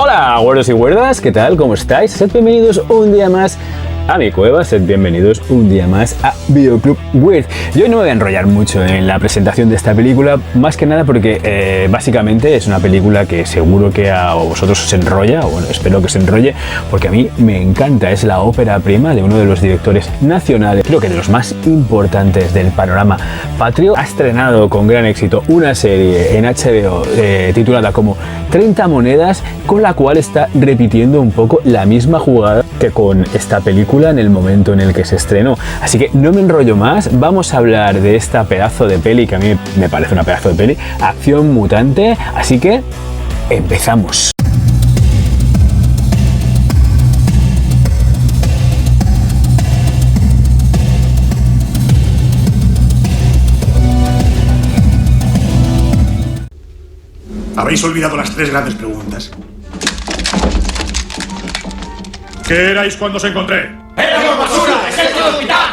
Hola, güeros y güerdas, ¿qué tal? ¿Cómo estáis? Sed bienvenidos un día más a mi cueva, sed bienvenidos un día más a Videoclub Weird. Yo no me voy a enrollar mucho en la presentación de esta película, más que nada porque básicamente es una película que seguro que a vosotros os enrolla, o bueno, espero que os enrolle, porque a mí me encanta. Es la ópera prima de uno de los directores nacionales, creo que de los más importantes del panorama patrio. Ha estrenado con gran éxito una serie en HBO titulada como 30 monedas, con la cual está repitiendo un poco la misma jugada que con esta película en el momento en el que se estrenó. Así que no me enrollo más, vamos a hablar de esta pedazo de peli, que a mí me parece una pedazo de peli, Acción Mutante, así que empezamos. Habéis olvidado las tres grandes preguntas. ¿Qué erais cuando os encontré? ¡Éramos basura! ¡Excepto el hospital!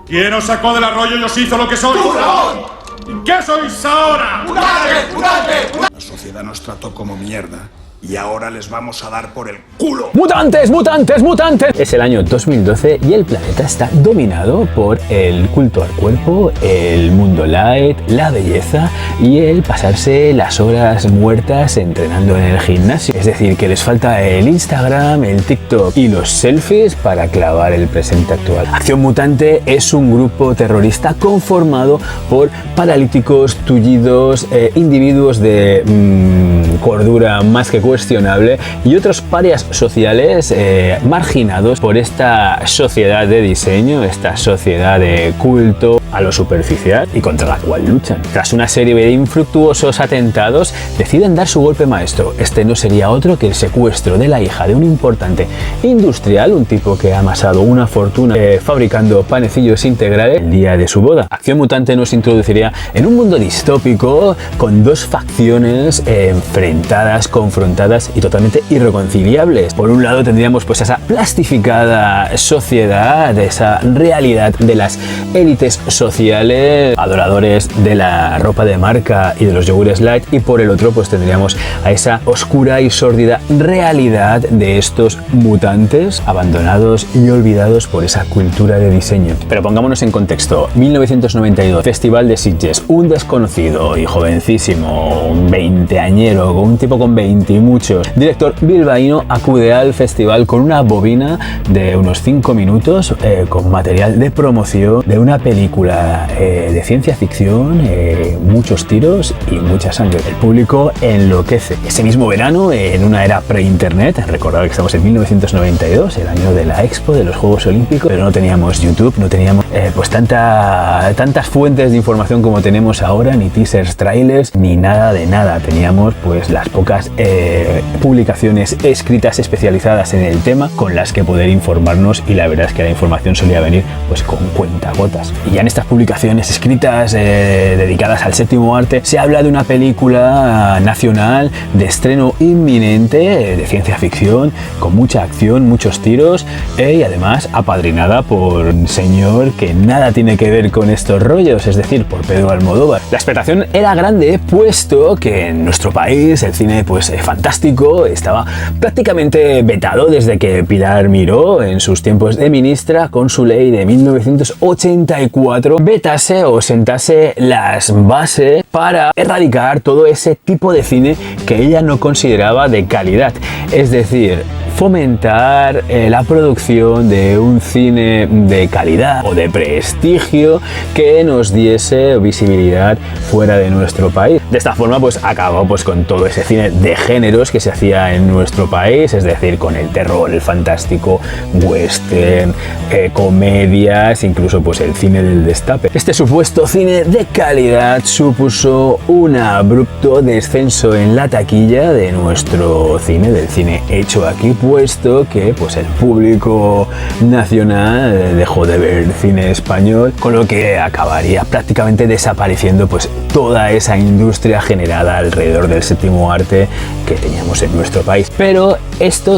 ¿Quién os sacó de arroyo y os hizo lo que sois? ¡Tú, Ramón! ¿Y qué sois ahora? ¡Mutante! ¡Mutante! La sociedad nos trató como mierda y ahora les vamos a dar por el culo. ¡Mutantes, mutantes, mutantes! Es el año 2012 y el planeta está dominado por el culto al cuerpo, el mundo light, la belleza y el pasarse las horas muertas entrenando en el gimnasio. Es decir, que les falta el Instagram, el TikTok y los selfies para clavar el presente actual. Acción Mutante es un grupo terrorista conformado por paralíticos, tullidos, individuos de cordura más que cuestionable y otros parias sociales marginados por esta sociedad de diseño, esta sociedad de culto a lo superficial y contra la cual luchan. Tras una serie de infructuosos atentados, deciden dar su golpe maestro. Este no sería otro que el secuestro de la hija de un importante industrial, un tipo que ha amasado una fortuna fabricando panecillos integrales el día de su boda. Acción Mutante nos introduciría en un mundo distópico con dos facciones enfrentadas, confrontadas y totalmente irreconciliables. Por un lado tendríamos pues esa plastificada sociedad, esa realidad de las élites sociales, adoradores de la ropa de marca y de los yogures light, y por el otro pues tendríamos a esa oscura y sórdida realidad de estos mutantes abandonados y olvidados por esa cultura de diseño. Pero pongámonos en contexto. 1992, Festival de Sitges. Un desconocido y jovencísimo, un veinteañero, un tipo con 20 y muchos, director bilbaíno, acude al festival con una bobina de unos 5 minutos con material de promoción de una película de ciencia ficción, muchos tiros y mucha sangre. El público enloquece. Ese mismo verano, en una era pre-internet, recordad que estamos en 1992, el año de la Expo de los Juegos Olímpicos, pero no teníamos YouTube, no teníamos pues tantas fuentes de información como tenemos ahora, ni teasers, trailers, ni nada de nada. Teníamos pues las pocas publicaciones escritas especializadas en el tema con las que poder informarnos, y la verdad es que la información solía venir pues con cuentagotas. Y ya en estas publicaciones escritas dedicadas al séptimo arte se habla de una película nacional de estreno inminente de ciencia ficción con mucha acción, muchos tiros y además apadrinada por un señor que nada tiene que ver con estos rollos, es decir, por Pedro Almodóvar. La expectación era grande, puesto que en nuestro país el cine pues fantástico estaba prácticamente vetado desde que Pilar Miró, en sus tiempos de ministra, con su ley de 1984, vetase o sentase las bases para erradicar todo ese tipo de cine que ella no consideraba de calidad. Es decir, fomentar la producción de un cine de calidad o de prestigio que nos diese visibilidad fuera de nuestro país. De esta forma pues acabó pues con todo ese cine de géneros que se hacía en nuestro país, es decir, con el terror, el fantástico, western, comedias, incluso pues el cine del destape. Este supuesto cine de calidad supuso un abrupto descenso en la taquilla de nuestro cine, del cine hecho aquí, puesto que pues el público nacional dejó de ver cine español, con lo que acabaría prácticamente desapareciendo pues toda esa industria industria generada alrededor del séptimo arte que teníamos en nuestro país. Pero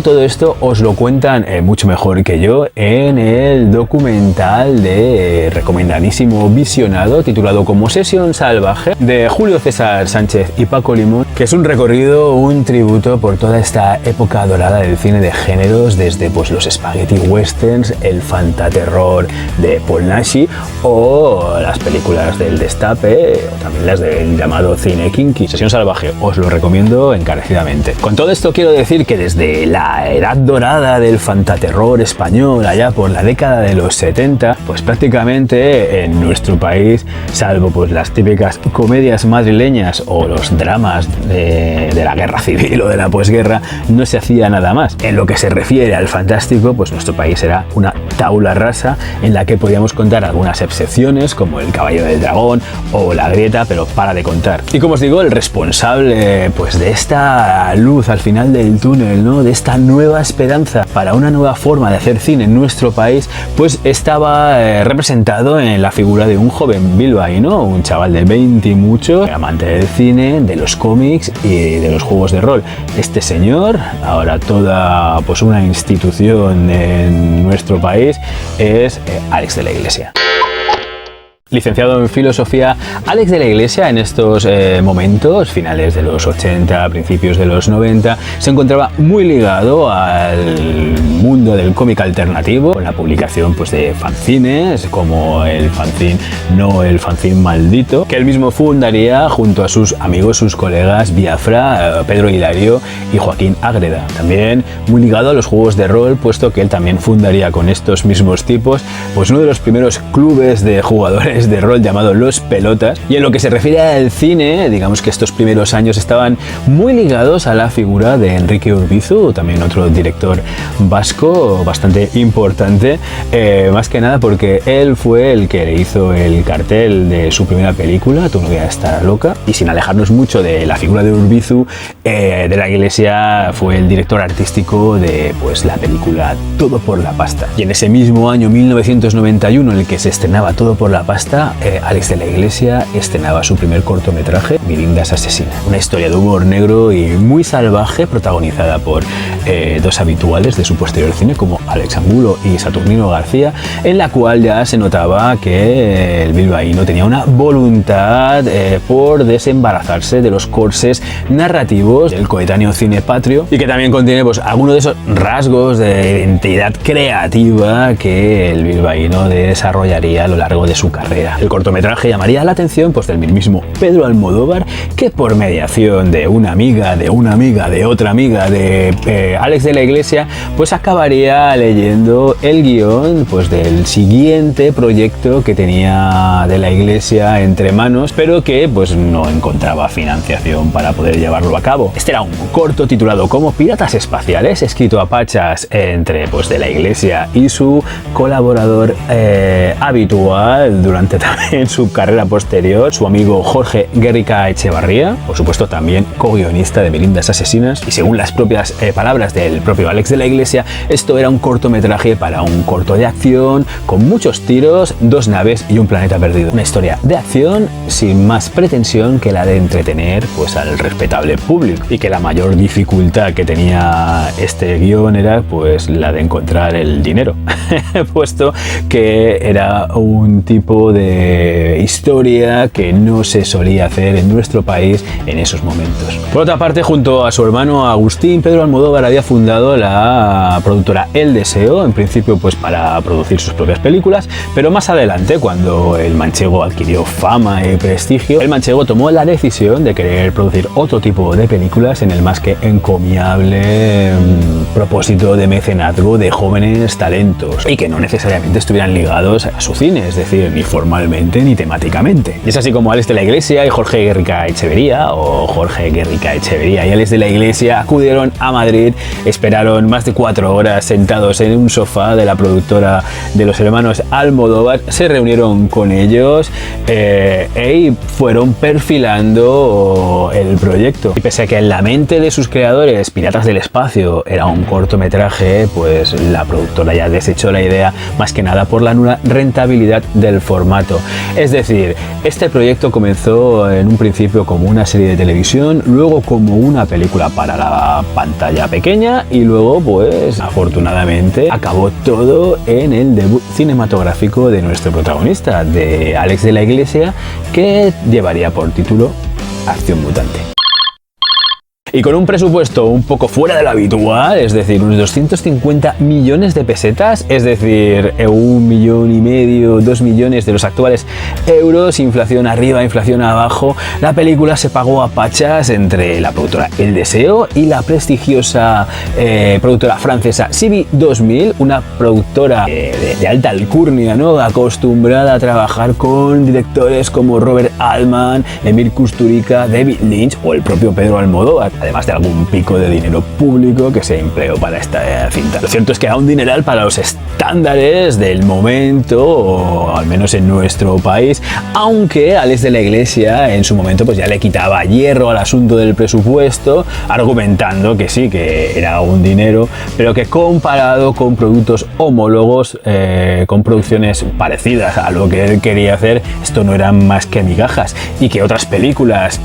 todo esto os lo cuentan mucho mejor que yo en el documental de recomendadísimo visionado titulado como Sesión Salvaje de Julio César Sánchez y Paco Limón, que es un recorrido, un tributo por toda esta época dorada del cine de géneros, desde pues los spaghetti westerns, el fantaterror de Paul Naschy o las películas del Destape o también las del llamado cine kinky. Sesión Salvaje, os lo recomiendo encarecidamente. Con todo esto quiero decir que desde la edad dorada del fantaterror español, allá por la década de los 70, pues prácticamente en nuestro país, salvo pues las típicas comedias madrileñas o los dramas de la guerra civil o de la posguerra, no se hacía nada más. En lo que se refiere al fantástico, pues nuestro país era una tabula rasa en la que podíamos contar algunas excepciones como El Caballo del Dragón o La Grieta, pero para de contar. Y como os digo, el responsable pues de esta luz al final del túnel, ¿no?, de esta nueva esperanza para una nueva forma de hacer cine en nuestro país, pues estaba representado en la figura de un joven bilbaíno, un chaval de 20 y muchos, amante del cine, de los cómics y de los juegos de rol. Este señor, ahora toda pues una institución en nuestro país, es Àlex de la Iglesia. Licenciado en Filosofía, Àlex de la Iglesia en estos momentos, finales de los 80, principios de los 90, se encontraba muy ligado al mundo del cómic alternativo, con la publicación pues, de fanzines, como el fanzine No el fanzine Maldito, que él mismo fundaría junto a sus amigos, sus colegas Biafra, Pedro Hilario y Joaquín Ágreda. También muy ligado a los juegos de rol, puesto que él también fundaría con estos mismos tipos pues uno de los primeros clubes de jugadores de rol llamado Los Pelotas. Y en lo que se refiere al cine, digamos que estos primeros años estaban muy ligados a la figura de Enrique Urbizu, también otro director vasco bastante importante, más que nada porque él fue el que le hizo el cartel de su primera película, Tu novia está loca, y sin alejarnos mucho de la figura de Urbizu, de la Iglesia fue el director artístico de pues la película Todo por la pasta. Y en ese mismo año 1991 en el que se estrenaba Todo por la pasta, Àlex de la Iglesia estrenaba su primer cortometraje, Mirindas asesinas, una historia de humor negro y muy salvaje protagonizada por dos habituales de su posterior cine como Alex Angulo y Saturnino García, en la cual ya se notaba que el bilbaíno tenía una voluntad por desembarazarse de los corsés narrativos del coetáneo cine patrio, y que también contiene pues algunos de esos rasgos de identidad creativa que el bilbaíno desarrollaría a lo largo de su carrera. El cortometraje llamaría la atención pues del mismo Pedro Almodóvar, que por mediación de una amiga, de otra amiga de Àlex de la Iglesia, pues acabaría leyendo el guión pues del siguiente proyecto que tenía de la Iglesia entre manos, pero que pues no encontraba financiación para poder llevarlo a cabo. Este era un corto titulado como Piratas Espaciales, escrito a pachas entre pues de la Iglesia y su colaborador habitual durante también su carrera posterior, su amigo Jorge Guerrica Echevarría, por supuesto también co-guionista de Mirindas asesinas, y según las propias palabras del propio Àlex de la Iglesia, esto era un cortometraje para un corto de acción con muchos tiros, dos naves y un planeta perdido. Una historia de acción sin más pretensión que la de entretener pues al respetable público, y que la mayor dificultad que tenía este guión era pues la de encontrar el dinero, puesto que era un tipo de historia que no se solía hacer en nuestro país en esos momentos. Por otra parte, junto a su hermano Agustín, Pedro Almodóvar había fundado la productora El Deseo, en principio pues para producir sus propias películas, pero más adelante, cuando el manchego adquirió fama y prestigio, el manchego tomó la decisión de querer producir otro tipo de películas en el más que encomiable propósito de mecenazgo de jóvenes talentos, y que no necesariamente estuvieran ligados a su cine, es decir, ni formalmente ni temáticamente. Y es así como Àlex de la Iglesia y Jorge Guerrica Echeverría, o Jorge Guerrica Echeverría y Àlex de la Iglesia, acudieron a Madrid, esperaron más de 4 horas sentados en un sofá de la productora de los hermanos Almodóvar, se reunieron con ellos y fueron perfilando el proyecto. Y pese a que en la mente de sus creadores Piratas del Espacio era un un cortometraje, pues la productora ya desechó la idea, más que nada por la nula rentabilidad del formato. Es decir, este proyecto comenzó en un principio como una serie de televisión, luego como una película para la pantalla pequeña y luego, pues afortunadamente, acabó todo en el debut cinematográfico de nuestro protagonista, de Alex de la Iglesia, que llevaría por título Acción Mutante. Y con un presupuesto un poco fuera de lo habitual, es decir, unos 250 millones de pesetas, es decir, 1,5 millones, 2 millones de los actuales euros, inflación arriba, inflación abajo, la película se pagó a pachas entre la productora El Deseo y la prestigiosa productora francesa CB 2000, una productora de alta alcurnia, ¿no?, acostumbrada a trabajar con directores como Robert Altman, Emir Kusturica, David Lynch o el propio Pedro Almodóvar, además de algún pico de dinero público que se empleó para esta cinta. Lo cierto es que era un dineral para los estándares del momento, o al menos en nuestro país, aunque Alex de la Iglesia en su momento pues ya le quitaba hierro al asunto del presupuesto, argumentando que sí, que era un dinero, pero que comparado con productos homólogos, con producciones parecidas a lo que él quería hacer, esto no eran más que migajas, y que otras películas,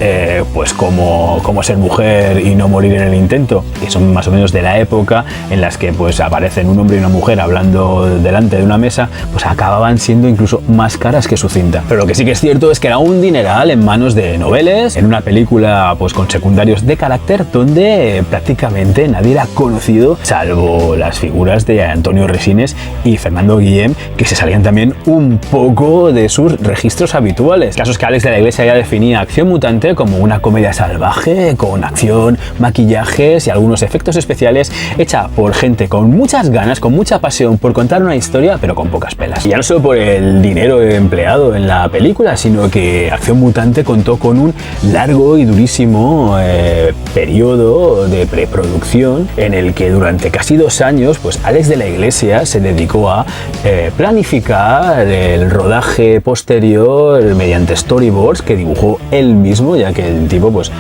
pues como Ser mujer y no morir en el intento, que son más o menos de la época en las que pues aparecen un hombre y una mujer hablando delante de una mesa, pues acababan siendo incluso más caras que su cinta. Pero lo que sí que es cierto es que era un dineral en manos de noveles, en una película pues con secundarios de carácter donde prácticamente nadie era conocido, salvo las figuras de Antonio Resines y Fernando Guillem, que se salían también un poco de sus registros habituales. El caso es que Alex de la Iglesia ya definía Acción Mutante como una comedia salvaje, con acción, maquillajes y algunos efectos especiales, hecha por gente con muchas ganas, con mucha pasión por contar una historia, pero con pocas pelas. Y ya no solo por el dinero empleado en la película, sino que Acción Mutante contó con un largo y durísimo periodo de preproducción en el que durante casi 2 años pues Alex de la Iglesia se dedicó a planificar el rodaje posterior mediante storyboards que dibujó él mismo, ya que el tipo pues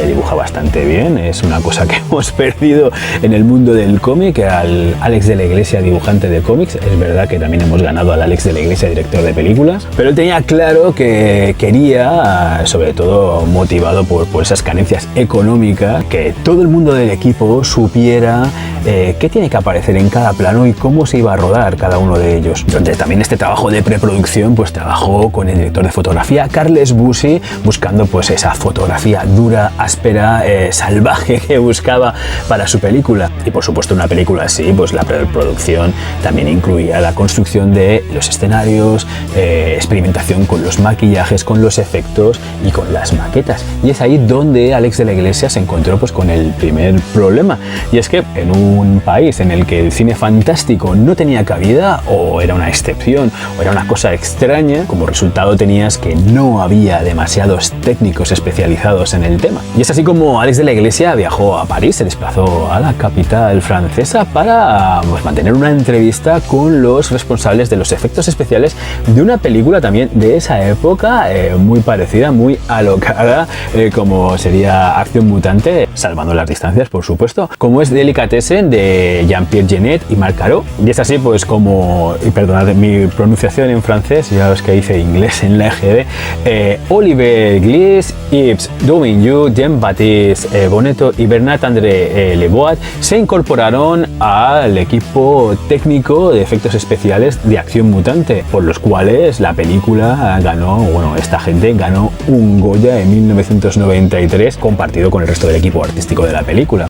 dibuja bastante bien. Es una cosa que hemos perdido en el mundo del cómic, al Alex de la Iglesia dibujante de cómics. Es verdad que también hemos ganado al Alex de la Iglesia director de películas, pero él tenía claro que quería, sobre todo motivado por esas carencias económicas, que todo el mundo del equipo supiera qué tiene que aparecer en cada plano y cómo se iba a rodar cada uno de ellos. Entonces también este trabajo de preproducción pues trabajó con el director de fotografía Carles Busi, buscando pues esa fotografía dura, áspera, salvaje que buscaba para su película. Y por supuesto una película así, pues la preproducción también incluía la construcción de los escenarios, experimentación con los maquillajes, con los efectos y con las maquetas. Y es ahí donde Alex de la Iglesia se encontró pues con el primer problema, y es que en un país en el que el cine fantástico no tenía cabida, o era una excepción, o era una cosa extraña, como resultado tenías que no había demasiados técnicos especializados en el tema. Y es así como Alex de la Iglesia viajó a París, se desplazó a la capital francesa para pues, mantener una entrevista con los responsables de los efectos especiales de una película también de esa época, muy parecida, muy alocada, como sería Acción Mutante, salvando las distancias por supuesto, como es Delicatessen de Jean-Pierre Jeunet y Marc Caro. Y es así pues como, y perdonad mi pronunciación en francés, ya os que hice inglés en la EGB, Olivier Glis, Yves Domingue, Jean-Baptiste Bonetto y Bernard-André Leboat se incorporaron al equipo técnico de efectos especiales de Acción Mutante, por los cuales la película ganó, bueno, esta gente ganó un Goya en 1993, compartido con el resto del equipo artístico de la película.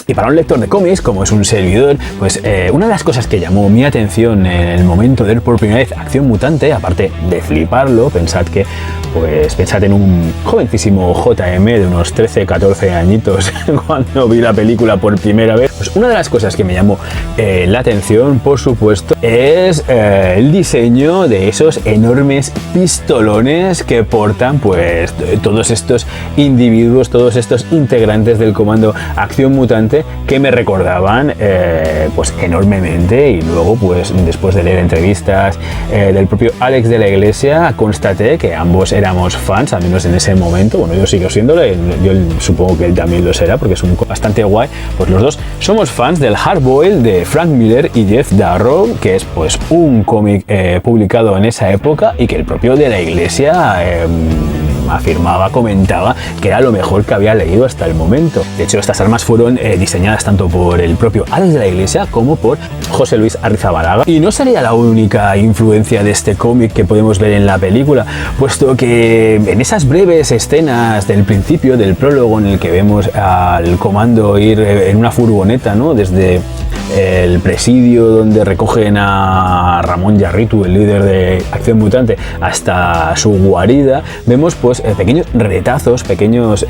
Y para un lector de cómics, como es un servidor, pues una de las cosas que llamó mi atención en el momento de ver por primera vez Acción Mutante, aparte de fliparlo, pensad en un jovencísimo JM de unos 13-14 añitos cuando vi la película por primera vez, pues Pues una de las cosas que me llamó la atención, por supuesto, es el diseño de esos enormes pistolones que portan pues todos estos individuos, todos estos integrantes del Comando Acción Mutante, que me recordaban pues enormemente. Y luego pues después de leer entrevistas del propio Alex de la Iglesia, constaté que ambos éramos fans, al menos en ese momento. Bueno, yo sigo siéndolo, yo supongo que él también lo será porque es un bastante guay. Pues los dos somos fans del Hardboiled de Frank Miller y Geof Darrow, que es pues un cómic publicado en esa época y que el propio de la Iglesia afirmaba, comentaba que era lo mejor que había leído hasta el momento. De hecho, estas armas fueron diseñadas tanto por el propio Alex de la Iglesia como por José Luis Arrizabalaga. Y no sería la única influencia de este cómic que podemos ver en la película, puesto que en esas breves escenas del principio, del prólogo, en el que vemos al comando ir en una furgoneta, ¿no?, desde el presidio donde recogen a Ramón Yarritu, el líder de Acción Mutante, hasta su guarida, vemos pues pequeños retazos, pequeños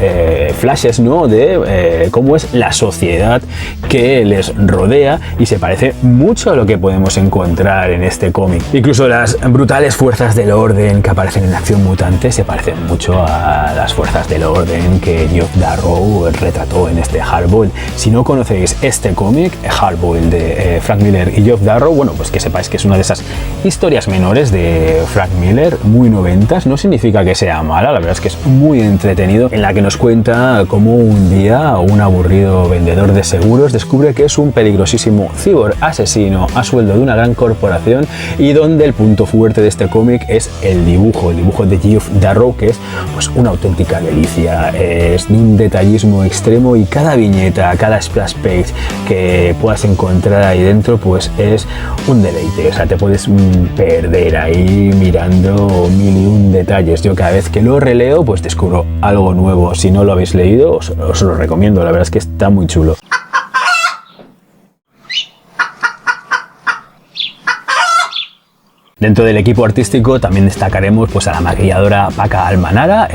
flashes, ¿no?, de cómo es la sociedad que les rodea, y se parece mucho a lo que podemos encontrar en este cómic. Incluso las brutales fuerzas del orden que aparecen en Acción Mutante se parecen mucho a las fuerzas del orden que Geof Darrow retrató en este Hardboiled. Si no conocéis este cómic, Hardboiled de Frank Miller y Geof Darrow, bueno, pues que sepáis que es una de esas historias menores de Frank Miller, muy noventas. No significa que sea mala, la verdad es que es muy entretenido, en la que nos cuenta cómo un día un aburrido vendedor de seguros descubre que es un peligrosísimo cyborg asesino a sueldo de una gran corporación, y donde el punto fuerte de este cómic es el dibujo de Geof Darrow, que es pues una auténtica delicia, es de un detallismo extremo, y cada viñeta, cada splash page que puedas encontrar ahí dentro pues es un deleite. O sea, te puedes perder ahí mirando mil y un detalles. Yo cada vez que lo releo pues descubro algo nuevo. Si no lo habéis leído, os lo recomiendo, la verdad es que está muy chulo. Dentro del equipo artístico también destacaremos pues a la maquilladora Paca Almanara,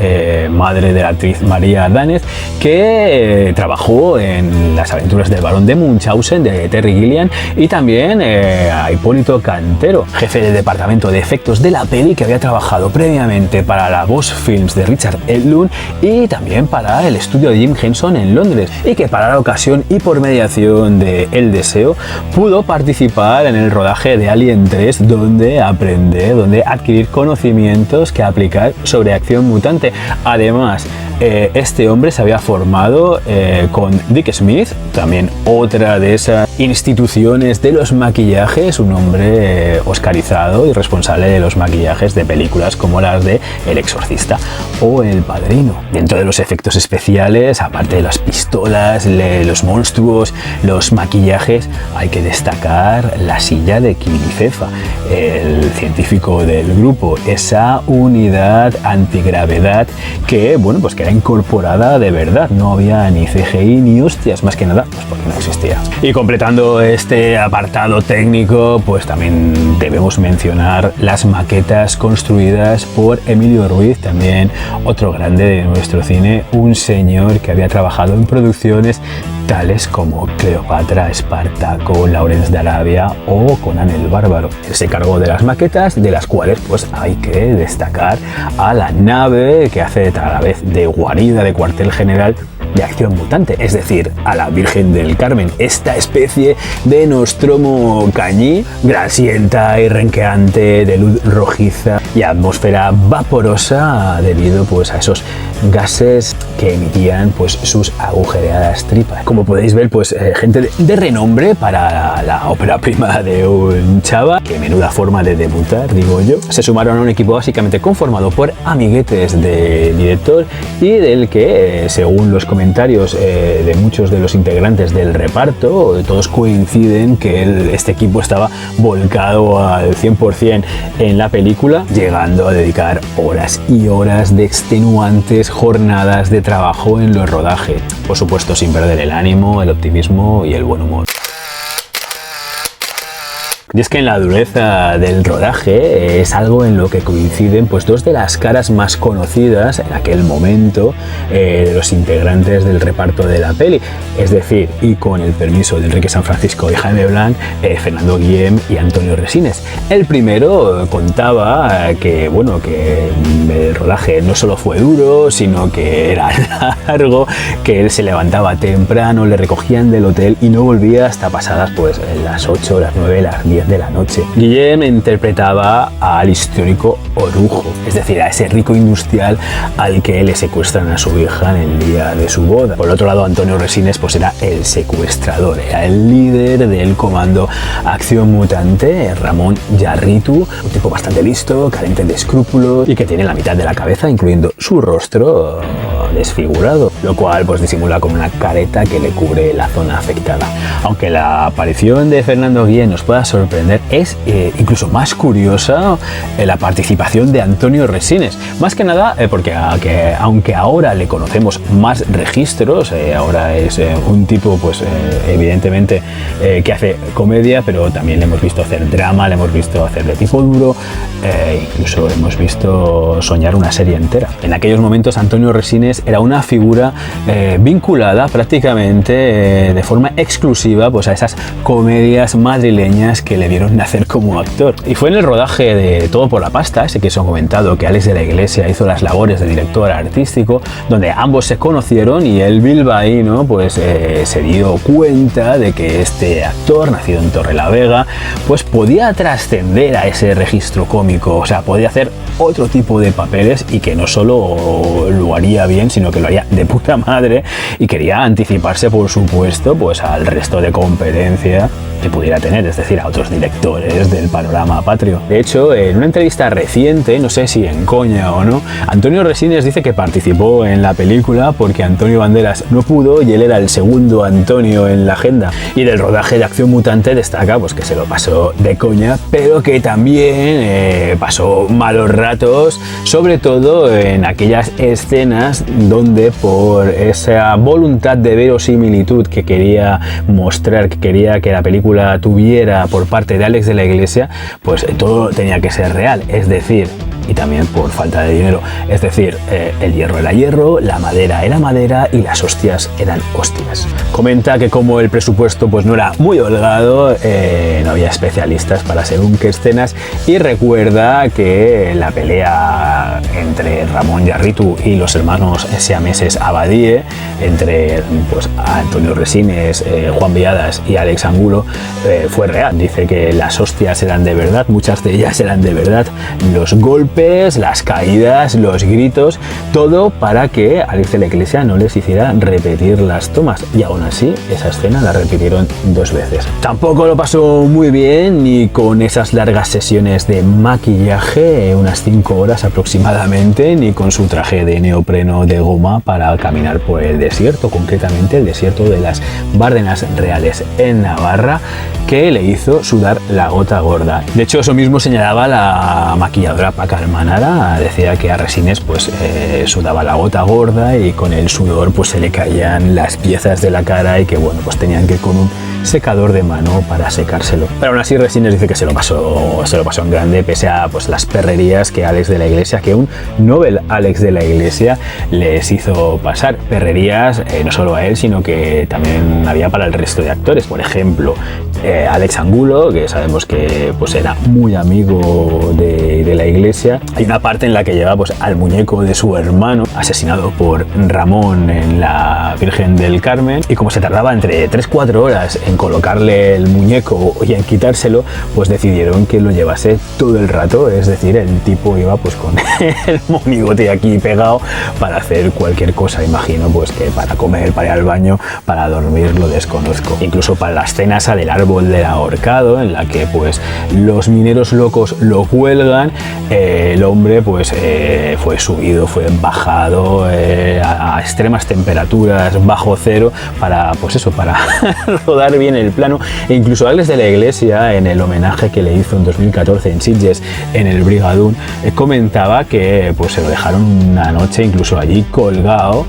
madre de la actriz María Dánez, que trabajó en Las aventuras del barón de Munchausen de Terry Gilliam, y también a Hipólito Cantero, jefe del departamento de efectos de la peli, que había trabajado previamente para la Boss Films de Richard Edlund y también para el estudio de Jim Henson en Londres, y que para la ocasión y por mediación de El Deseo pudo participar en el rodaje de Alien 3, donde adquirir conocimientos que aplicar sobre Acción Mutante. Además, este hombre se había formado con Dick Smith, también otra de esas instituciones de los maquillajes, un hombre oscarizado y responsable de los maquillajes de películas como las de El Exorcista o El Padrino. Dentro de los efectos especiales, aparte de las pistolas, los monstruos, los maquillajes, hay que destacar la silla de Quilicefa, el científico del grupo, esa unidad antigravedad que, bueno, pues que era incorporada de verdad, no había ni CGI ni hostias, más que nada pues porque no existía. Y completando este apartado técnico, pues también debemos mencionar las maquetas construidas por Emilio Ruiz, también otro grande de nuestro cine, un señor que había trabajado en producciones tales como Cleopatra, Espartaco, Lawrence de Arabia o Conan el Bárbaro. Él se cargó de las maquetas, de las cuales pues hay que destacar a la nave que hace a la vez de guarida, de cuartel general de Acción Mutante, es decir, a la Virgen del Carmen, esta especie de Nostromo cañí, grasienta y renqueante, de luz rojiza y atmósfera vaporosa debido pues a esos gases que emitían pues sus agujereadas tripas. Como podéis ver, pues gente de renombre para la ópera prima de un chava, que menuda forma de debutar, digo yo. Se sumaron a un equipo básicamente conformado por amiguetes del director y del que, según los comentarios de muchos de los integrantes del reparto, todos coinciden que este equipo estaba volcado al 100% en la película, llegando a dedicar horas y horas de extenuantes jornadas de trabajo en los rodajes, por supuesto sin perder el ánimo, el optimismo y el buen humor. Y es que en la dureza del rodaje es algo en lo que coinciden pues dos de las caras más conocidas en aquel momento de los integrantes del reparto de la peli, es decir, y con el permiso de Enrique San Francisco y Jaime Blanc, Fernando Guillem y Antonio Resines. El primero contaba que bueno, que el rodaje no solo fue duro, sino que era largo, que él se levantaba temprano, le recogían del hotel y no volvía hasta pasadas pues las 8, las 9, las 10 de la noche. Guillem interpretaba al histórico Orujo, es decir, a ese rico industrial al que le secuestran a su hija en el día de su boda. Por otro lado, Antonio Resines pues era el secuestrador, era el líder del comando Acción Mutante, Ramón Yarritu, un tipo bastante listo, carente de escrúpulos y que tiene la mitad de la cabeza, incluyendo su rostro, desfigurado, lo cual pues disimula con una careta que le cubre la zona afectada. Aunque la aparición de Fernando Guillem nos pueda sorprender, es incluso más curiosa la participación de Antonio Resines, más que nada porque aunque ahora le conocemos más registros, ahora es un tipo pues evidentemente que hace comedia, pero también le hemos visto hacer drama, le hemos visto hacer de tipo duro, incluso hemos visto soñar una serie entera. En aquellos momentos Antonio Resines era una figura vinculada prácticamente de forma exclusiva pues a esas comedias madrileñas que le vieron nacer como actor. Y fue en el rodaje de Todo por la pasta, ese que os he comentado, que Alex de la Iglesia hizo las labores de director artístico, donde ambos se conocieron y el bilbaíno pues se dio cuenta de que este actor, nacido en Torrelavega, pues podía trascender a ese registro cómico, o sea, podía hacer otro tipo de papeles y que no solo lo haría bien, sino que lo haría de puta madre, y quería anticiparse, por supuesto, pues al resto de competencia que pudiera tener, es decir, a otros directores del panorama patrio. De hecho, en una entrevista reciente, no sé si en coña o no, Antonio Resines dice que participó en la película porque Antonio Banderas no pudo y él era el segundo Antonio en la agenda. Y del rodaje de Acción Mutante destaca pues que se lo pasó de coña, pero que también pasó malos ratos, sobre todo en aquellas escenas donde por esa voluntad de verosimilitud que quería mostrar, que quería que la película tuviera por parte de Alex de la Iglesia, pues todo tenía que ser real, es decir, y también por falta de dinero, es decir, el hierro era hierro, la madera era madera y las hostias eran hostias. Comenta que como el presupuesto pues no era muy holgado, no había especialistas para según qué escenas, y recuerda que la pelea entre Ramón Yarritu y los hermanos siameses Abadie, entre pues Antonio Resines, Juan Villadas y Alex Angulo, fue real. Dice que las hostias eran de verdad, muchas de ellas eran de verdad, los golpes, las caídas, los gritos, todo para que Alex de la Iglesia no les hiciera repetir las tomas, y aún así esa escena la repitieron 2 veces. Tampoco lo pasó muy bien ni con esas largas sesiones de maquillaje, unas 5 horas aproximadamente, ni con su traje de neopreno de goma para caminar por el desierto, concretamente el desierto de las Bárdenas Reales en Navarra, que le hizo sudar la gota gorda. De hecho, eso mismo señalaba la maquilladora Paca Almanara, decía que a Resines pues sudaba la gota gorda y con el sudor pues se le caían las piezas de la cara, y que bueno, pues tenían que ir con un secador de mano para secárselo. Pero aún así Resines dice que se lo pasó en grande, pese a pues las perrerías que Alex de la Iglesia, que un Nobel Alex de la Iglesia les hizo pasar. Perrerías no solo a él, sino que también había para el resto de actores. Por ejemplo, Alex Angulo, que sabemos que pues era muy amigo de la Iglesia. Hay una parte en la que lleva pues al muñeco de su hermano asesinado por Ramón en la Virgen del Carmen, y como se tardaba entre 3-4 horas en colocarle el muñeco y en quitárselo, pues decidieron que lo llevase todo el rato, es decir, el tipo iba pues con el monigote aquí pegado para hacer cualquier cosa, imagino pues que para comer, para ir al baño, para dormir, lo desconozco. Incluso para la escena esa del árbol del ahorcado, en la que pues los mineros locos lo cuelgan, el hombre pues fue subido, fue bajado a extremas temperaturas bajo cero para pues eso, para rodar enfocar bien el plano, e incluso Alex de la Iglesia, en el homenaje que le hizo en 2014 en Sitges, en el Brigadoon, comentaba que pues se lo dejaron una noche incluso allí colgado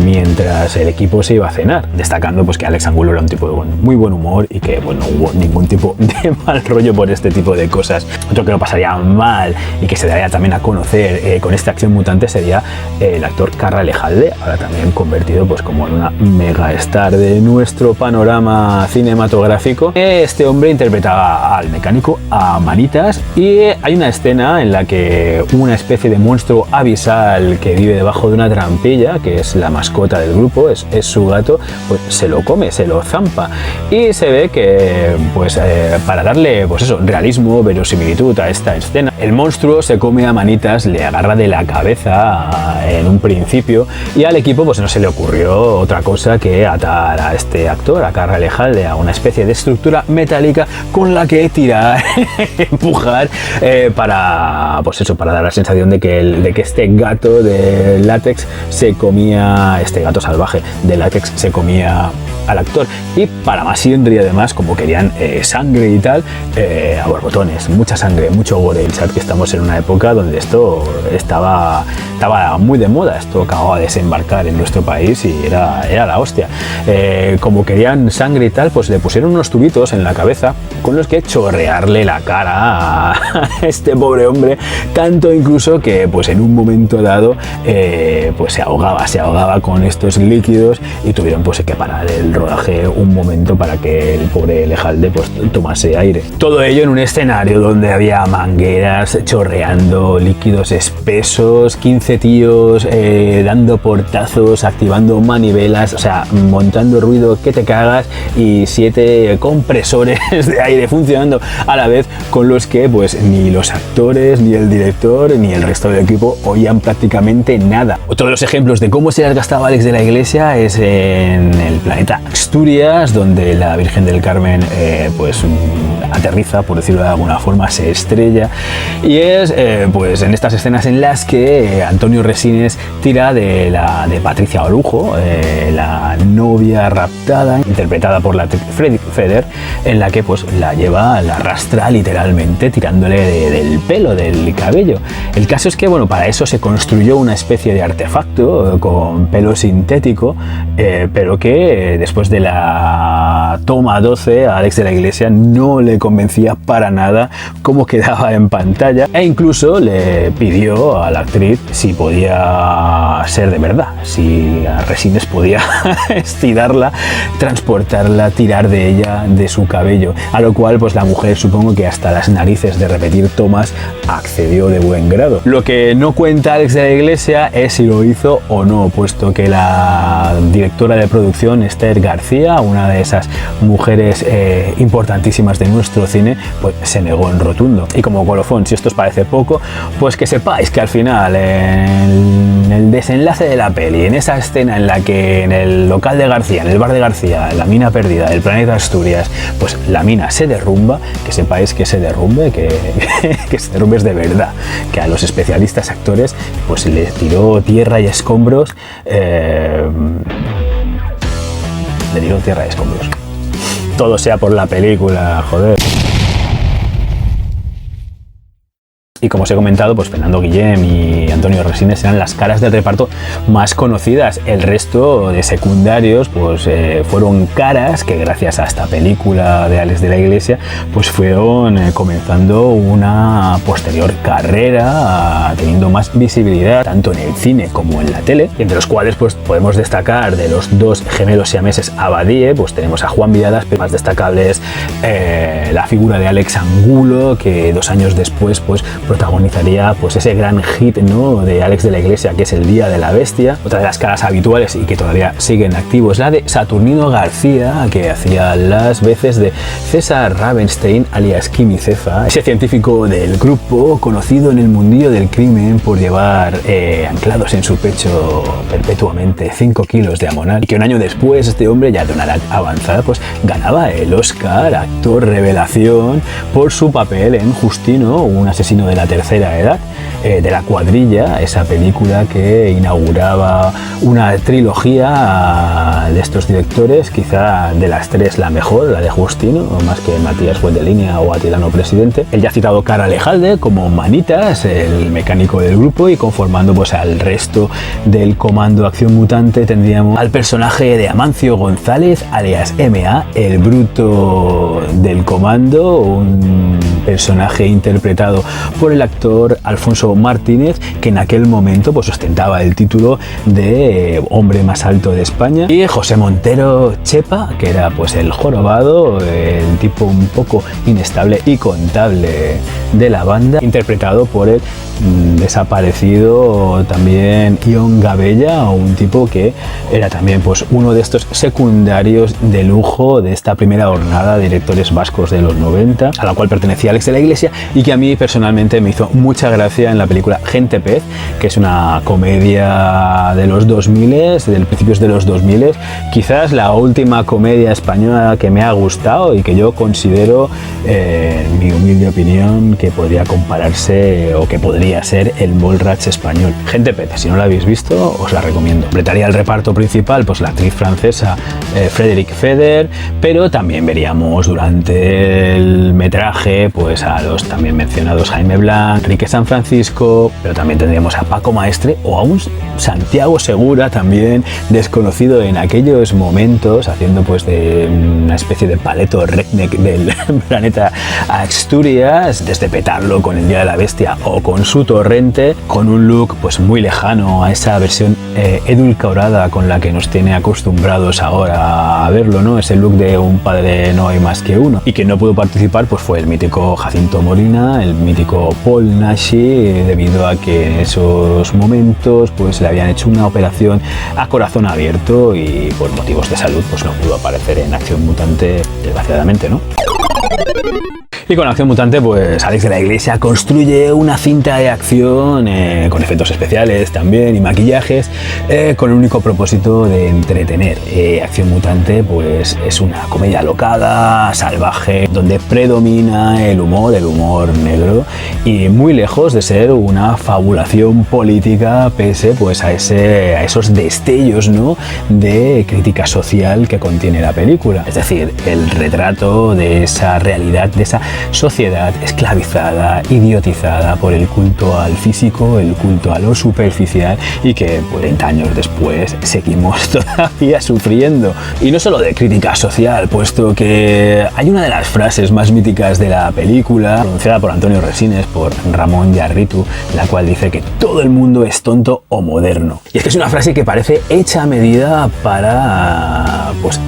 mientras el equipo se iba a cenar, destacando pues que Alex Angulo era un tipo de muy buen humor y que bueno, no hubo ningún tipo de mal rollo por este tipo de cosas. Otro que lo pasaría mal y que se daría también a conocer con esta Acción Mutante sería el actor Carra Lejalde, ahora también convertido pues como en una mega star de nuestro panorama cinematográfico. Este hombre interpretaba al mecánico, a Manitas, y hay una escena en la que una especie de monstruo abisal que vive debajo de una trampilla, que es la mascota del grupo, es su gato, pues se lo come, se lo zampa, y se ve que pues para darle pues eso, realismo, verosimilitud a esta escena, el monstruo se come a Manitas, le agarra de la cabeza en un principio, y al equipo pues no se le ocurrió otra cosa que atar a este actor, a Carra Lejalde, a una especie de estructura metálica con la que tirar, empujar para pues eso, para dar la sensación de que este gato de látex se comía, este gato salvaje de látex se comía al actor. Y para más Inri, y además, como querían sangre y tal, a borbotones, mucha sangre, mucho gore. Y sabes que estamos en una época donde esto estaba muy de moda, esto acababa de desembarcar en nuestro país y era la hostia. Como querían sangre y tal, pues le pusieron unos tubitos en la cabeza con los que chorrearle la cara a este pobre hombre, tanto incluso que pues en un momento dado pues se ahogaba con estos líquidos, y tuvieron pues que parar el rodaje un momento para que el pobre Lejalde pues tomase aire. Todo ello en un escenario donde había mangueras chorreando líquidos espesos, 15 tíos dando portazos, activando manivelas, o sea, montando ruido que te cagas, y 7 compresores de aire funcionando a la vez, con los que pues ni los actores, ni el director, ni el resto del equipo oían prácticamente nada. Otro de los ejemplos de cómo se las gastaba Alex de la Iglesia es en el planeta Asturias, donde la Virgen del Carmen pues aterriza, por decirlo de alguna forma, se estrella, y es pues en estas escenas en las que Antonio Resines tira de Patricia Orujo, la novia raptada, interpretada por la actriz Feder, en la que pues la arrastra literalmente tirándole del pelo, del cabello. El caso es que bueno, para eso se construyó una especie de artefacto con pelo sintético, pero que después de la toma 12 a Alex de la Iglesia no le convencía para nada cómo quedaba en pantalla, e incluso le pidió a la actriz si podía ser de verdad, si a Resines podía estirarla, transportarla, tirar de ella, de su cabello, a lo cual pues la mujer, supongo que hasta las narices de repetir tomas, accedió de buen grado. Lo que no cuenta Alex de la Iglesia es si lo hizo o no, puesto que la directora de producción, Esther García, una de esas mujeres importantísimas de nuestro cine, pues se negó en rotundo. Y como colofón, si esto os parece poco, pues que sepáis que al final, en el desenlace de la peli, en esa escena en la que en el local de García, en el bar de García, la mina perdida del planeta Asturias, pues la mina se derrumba, que sepáis que se derrumbe, que se derrumbe es de verdad, que a los especialistas actores pues les tiró tierra y escombros, le tiró tierra y escombros. Todo sea por la película, joder. Y como os he comentado, pues Fernando Guillem y Antonio Resines eran las caras del reparto más conocidas. El resto de secundarios pues fueron caras que gracias a esta película de Alex de la Iglesia pues fueron comenzando una posterior carrera, teniendo más visibilidad tanto en el cine como en la tele, y entre los cuales pues podemos destacar de los dos gemelos siameses Abadie, pues tenemos a Juan Villadas, pero más destacable es la figura de Alex Angulo, que 2 años después pues protagonizaría pues ese gran hit, ¿no?, de Alex de la Iglesia, que es El Día de la Bestia. Otra de las caras habituales y que todavía siguen activos, la de Saturnino García, que hacía las veces de César Ravenstein, alias Kimi Cefa, ese científico del grupo conocido en el mundillo del crimen por llevar anclados en su pecho perpetuamente 5 kilos de amonal, y que un año después este hombre, ya de una edad avanzada, pues ganaba el Oscar actor revelación por su papel en Justino, un asesino de la tercera edad, de La Cuadrilla, esa película que inauguraba una trilogía de estos directores, quizá de las tres la mejor, la de Justino, más que Matías Fuentelínea o Atilano Presidente. El ya citado Cara Alejalde como Manitas, el mecánico del grupo, y conformando pues al resto del Comando Acción Mutante tendríamos al personaje de Amancio González, alias M.A., el bruto del comando, un personaje interpretado por el actor Alfonso Martínez, que en aquel momento pues ostentaba el título de hombre más alto de España, y José Montero Chepa, que era pues el jorobado, el tipo un poco inestable y contable de la banda, interpretado por el desaparecido también Ion Gabella, un tipo que era también pues uno de estos secundarios de lujo de esta primera jornada de directores vascos de los 90, a la cual pertenecía Alex de la Iglesia, y que a mí personalmente me hizo mucha gracia en la película Gente Pez, que es una comedia de los 2000, de principios de los 2000, quizás la última comedia española que me ha gustado y que yo considero, en mi humilde opinión, que podría compararse o que podría ser el Mallrats español. Gente Pez, si no la habéis visto, os la recomiendo. Completaría el reparto principal pues la actriz francesa Frédéric Feder, pero también veríamos durante el metraje pues a los también mencionados Jaime Blanc, Enrique San Francisco, pero también tendríamos a Paco Maestre o a un Santiago Segura, también desconocido en aquellos momentos, haciendo pues de una especie de paleto redneck del planeta Asturias, desde petarlo con El Día de la Bestia o con Su Torrente, con un look pues muy lejano a esa versión edulcorada con la que nos tiene acostumbrados ahora a verlo, ¿no? Ese look de un padre no hay más que uno. Y quien no pudo participar pues fue el mítico Jacinto Molina, el mítico Paul Nashi, debido a que en esos momentos pues le habían hecho una operación a corazón abierto y por motivos de salud pues no pudo aparecer en Acción Mutante, desgraciadamente, ¿no? Y con Acción Mutante, pues Alex de la Iglesia construye una cinta de acción con efectos especiales también y maquillajes, con el único propósito de entretener. Acción Mutante, pues es una comedia alocada, salvaje, donde predomina el humor negro, y muy lejos de ser una fabulación política, pese pues a esos destellos, ¿no?, de crítica social que contiene la película. Es decir, el retrato de esa realidad, de esa sociedad esclavizada, idiotizada por el culto al físico, el culto a lo superficial, y que 40 años después seguimos todavía sufriendo. Y no solo de crítica social, puesto que hay una de las frases más míticas de la película, pronunciada por Antonio Resines, por Ramón Yarritu, la cual dice que todo el mundo es tonto o moderno. Y es que es una frase que parece hecha a medida para pues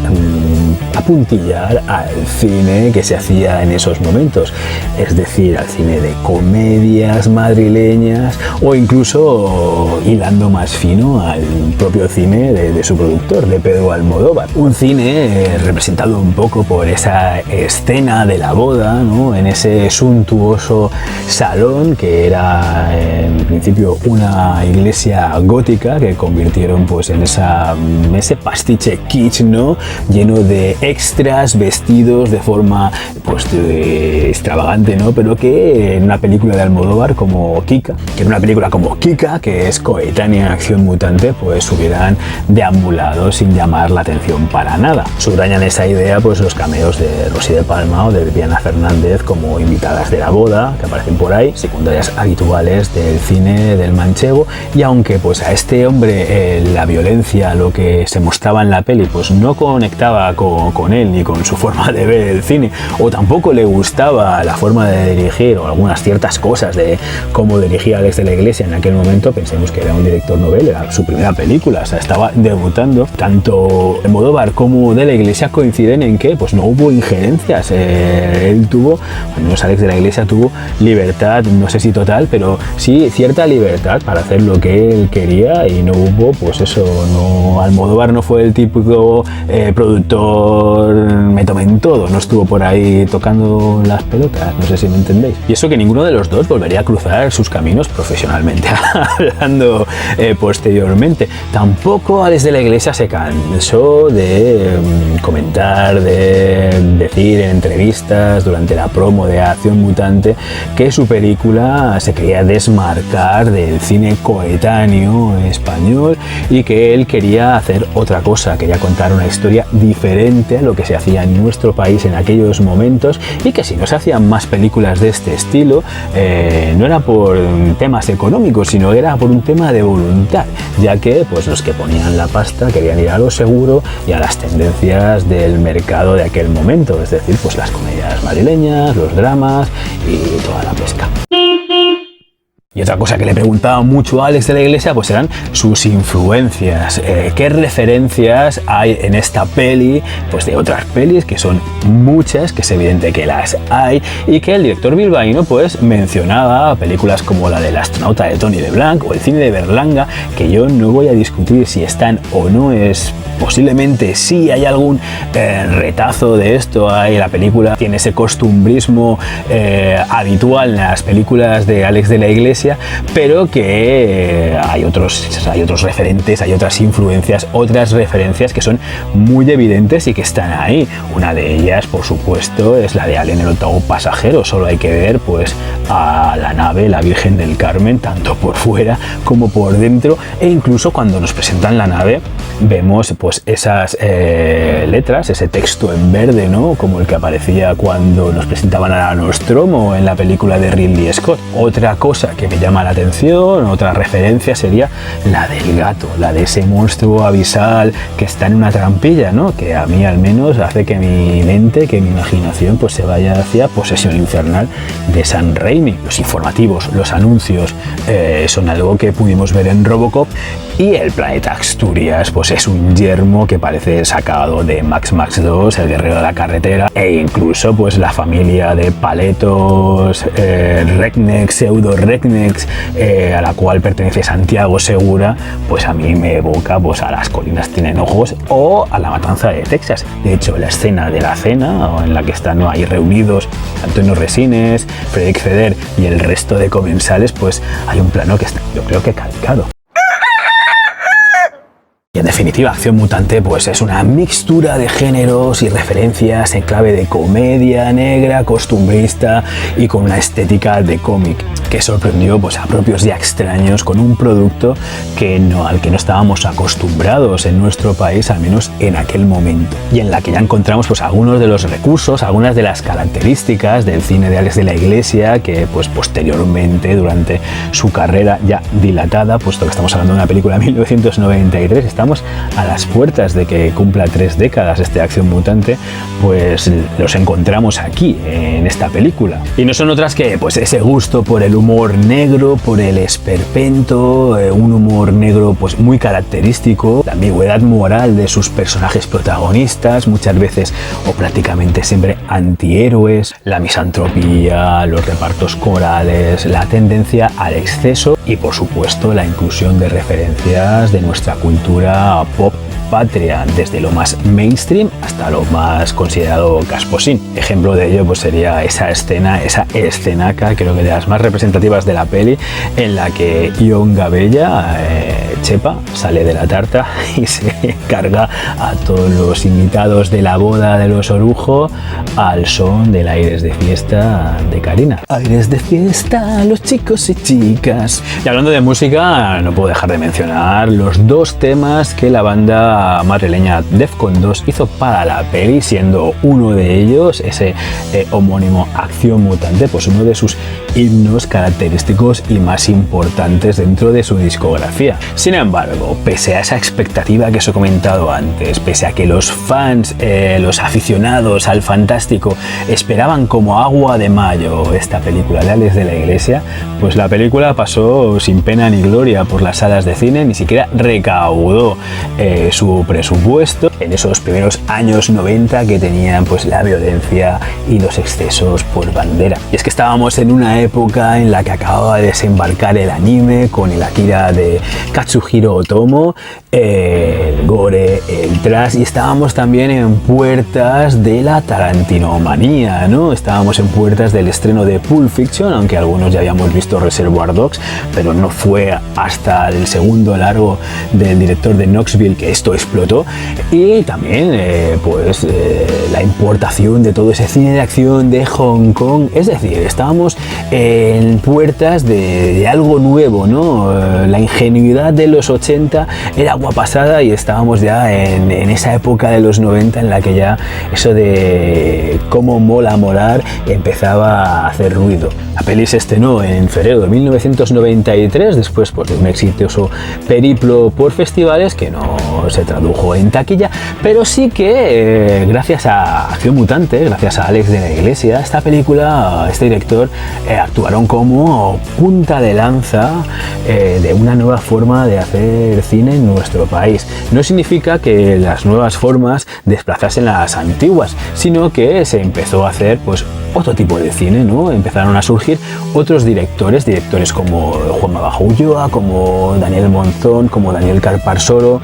apuntillar al cine que se hacía en esos momentos, es decir, al cine de comedias madrileñas, o incluso hilando más fino al propio cine de su productor, de Pedro Almodóvar. Un cine representado un poco por esa escena de la boda, ¿no?, en ese suntuoso salón que era en principio una iglesia gótica, que convirtieron pues en ese pastiche kitsch, ¿no?, lleno de extras vestidos de forma pues extravagante, ¿no?, pero que en una película de Almodóvar como Kika, que es coetánea a Acción Mutante, pues hubieran deambulado sin llamar la atención para nada. Subrayan esa idea pues los cameos de Rosy de Palma o de Viviana Fernández como invitadas de la boda, que aparecen por ahí, secundarias habituales del cine del manchego. Y aunque pues a este hombre la violencia, lo que se mostraba en la peli, pues no conectaba con él ni con su forma de ver el cine, o tampoco le gustaba la forma de dirigir o algunas ciertas cosas de cómo dirigía Alex de la Iglesia en aquel momento, pensemos que era un director novel, era su primera película, o sea, estaba debutando. Tanto Almodóvar como de la Iglesia coinciden en que pues no hubo injerencias, él tuvo, al menos Alex de la Iglesia tuvo libertad, no sé si total, pero sí cierta libertad para hacer lo que él quería, y no hubo pues eso, no, Almodóvar no fue el típico productor me tomen todo, no estuvo por ahí tocando las pelotas, no sé si me entendéis. Y eso que ninguno de los dos volvería a cruzar sus caminos profesionalmente, hablando posteriormente. Tampoco Alex de la Iglesia se cansó de comentar, de decir en entrevistas durante la promo de Acción Mutante que su película se quería desmarcar del cine coetáneo español y que él quería hacer otra cosa, quería contar una historia diferente a lo que se hacía en nuestro país en aquellos momentos, y que si no se hacían más películas de este estilo no era por temas económicos, sino era por un tema de voluntad, ya que pues los que ponían la pasta querían ir a lo seguro y a las tendencias del mercado de aquel momento, es decir, pues las comedias madrileñas, los dramas y toda la pesca. Y otra cosa que le preguntaba mucho a Alex de la Iglesia pues eran sus influencias. ¿Qué referencias hay en esta peli? Pues de otras pelis, que son muchas, que es evidente que las hay, y que el director bilbaíno pues mencionaba películas como la del astronauta de Tony LeBlanc o el cine de Berlanga, que yo no voy a discutir si están o no, es posiblemente sí hay algún retazo de esto. Hay la película tiene ese costumbrismo habitual en las películas de Alex de la Iglesia, pero que hay otros referentes, hay otras influencias, otras referencias que son muy evidentes y que están ahí. Una de ellas, por supuesto, es la de Alien, el octavo pasajero. Solo hay que ver pues a la nave, la Virgen del Carmen, tanto por fuera como por dentro, e incluso cuando nos presentan la nave vemos pues esas letras, ese texto en verde, ¿no? Como el que aparecía cuando nos presentaban a Nostromo en la película de Ridley Scott. Otra cosa que me llama la atención, otra referencia, sería la del gato, la de ese monstruo abisal que está en una trampilla, ¿no? Que a mí al menos hace que mi mente, que mi imaginación pues se vaya hacia Posesión Infernal de Sam Raimi. Los informativos, los anuncios son algo que pudimos ver en Robocop, y el planeta Asturias pues es un yermo que parece sacado de Max 2, el guerrero de la carretera, e incluso pues la familia de paletos rednecks, pseudo rednecks, a la cual pertenece Santiago Segura, pues a mí me evoca pues a Las colinas tienen ojos o a La matanza de Texas. De hecho, la escena de la cena, en la que están ahí reunidos Antonio Resines, Frederic Feder y el resto de comensales, pues hay un plano que está, yo creo que calcado. Y en definitiva, Acción Mutante pues es una mixtura de géneros y referencias en clave de comedia negra, costumbrista y con una estética de cómic que sorprendió pues a propios y a extraños, con un producto al que no estábamos acostumbrados en nuestro país, al menos en aquel momento, y en la que ya encontramos pues algunos de los recursos, algunas de las características del cine de Alex de la Iglesia, que pues posteriormente, durante su carrera ya dilatada, puesto que estamos hablando de una película de 1993, estamos a las puertas de que cumpla 3 décadas este Acción Mutante, pues los encontramos aquí en esta película. Y no son otras que pues ese gusto por el humor negro, por el esperpento, un humor negro pues muy característico, la ambigüedad moral de sus personajes protagonistas, muchas veces o prácticamente siempre antihéroes, la misantropía, los repartos corales, la tendencia al exceso y por supuesto la inclusión de referencias de nuestra cultura pop patria, desde lo más mainstream hasta lo más considerado casposín. Ejemplo de ello pues sería esa escena, esa escenaca, creo que de las más representativas de la peli, en la que Ion Gabella, Chepa, sale de la tarta y se carga a todos los invitados de la boda de los Orujo al son del Aires de Fiesta de Karina. Aires de fiesta, los chicos y chicas. Y hablando de música, no puedo dejar de mencionar los 2 temas que la banda madrileña Defcon 2 hizo para la peli, siendo uno de ellos ese homónimo Acción Mutante, pues uno de sus himnos característicos y más importantes dentro de su discografía. Sin embargo, pese a esa expectativa que os he comentado antes, pese a que los fans, los aficionados al fantástico esperaban como agua de mayo esta película de Alex de la Iglesia, pues la película pasó sin pena ni gloria por las salas de cine, ni siquiera recaudó su su presupuesto en esos primeros años 90 que tenían pues la violencia y los excesos por bandera. Y es que estábamos en una época en la que acababa de desembarcar el anime con el Akira de Katsuhiro Otomo, el gore, el trash, y estábamos también en puertas de la tarantinomanía, ¿no? Estábamos en puertas del estreno de Pulp Fiction, aunque algunos ya habíamos visto Reservoir Dogs, pero no fue hasta el segundo largo del director de Knoxville que esto explotó. Y también la importación de todo ese cine de acción de Hong Kong, es decir, estábamos en puertas de algo nuevo, ¿no? La ingenuidad de los 80 era agua pasada y estábamos ya en esa época de los 90 en la que ya eso de cómo mola molar empezaba a hacer ruido. La peli se estrenó en febrero de 1993, después pues, de un exitoso periplo por festivales que no se tradujo en taquilla, pero sí que gracias a Acción Mutante, gracias a Alex de la Iglesia, esta película, este director actuaron como punta de lanza de una nueva forma de hacer cine en nuestro país. No significa que las nuevas formas desplazasen las antiguas, sino que se empezó a hacer pues otro tipo de cine, ¿no? Empezaron a surgir otros directores como Juan Bajo Ulloa, como Daniel Monzón, como Daniel Carparsoro,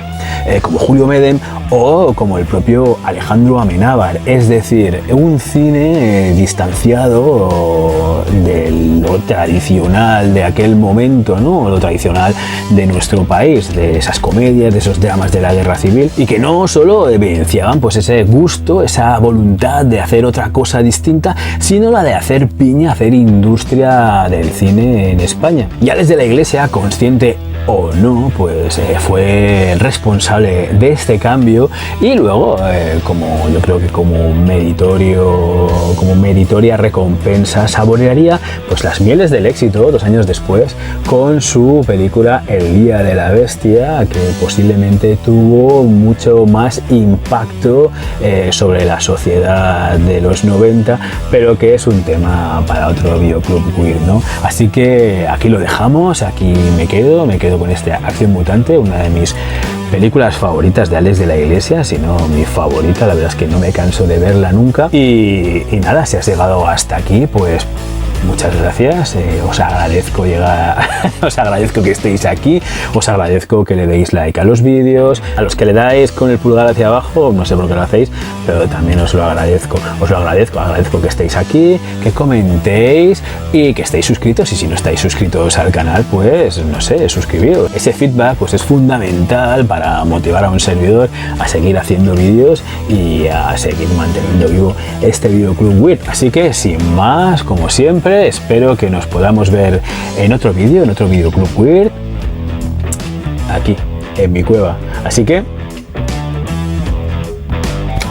como Julio Medem o como el propio Alejandro Amenábar. Es decir, un cine distanciado de lo tradicional de aquel momento, ¿no? Lo tradicional de nuestro país, de esas comedias, de esos dramas de la guerra civil, y que no solo evidenciaban pues ese gusto, esa voluntad de hacer otra cosa distinta, sino la de hacer piña, hacer industria del cine en España. Y Alex de la Iglesia, consciente o no, pues fue el responsable de este cambio y luego, yo creo que como meritoria recompensa, saborearía pues las mieles del éxito 2 años después con su película El Día de la Bestia, que posiblemente tuvo mucho más impacto sobre la sociedad de los 90, pero que es un tema para otro videoclub queer, ¿no? Así que aquí lo dejamos, aquí me quedo con esta Acción Mutante, una de mis películas favoritas de Alex de la Iglesia, si no mi favorita, la verdad es que no me canso de verla nunca. Y nada, si has llegado hasta aquí, pues muchas gracias, os agradezco que estéis aquí, os agradezco que le deis like a los vídeos, a los que le dais con el pulgar hacia abajo, no sé por qué lo hacéis, pero también os lo agradezco que estéis aquí, que comentéis y que estéis suscritos, y si no estáis suscritos al canal, pues no sé, suscribiros. Ese feedback pues es fundamental para motivar a un servidor a seguir haciendo vídeos y a seguir manteniendo vivo este videoclub weird. Así que sin más, como siempre, espero que nos podamos ver en otro vídeo, en otro videoclub weird, aquí, en mi cueva. Así que,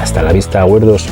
hasta la vista, weirdos.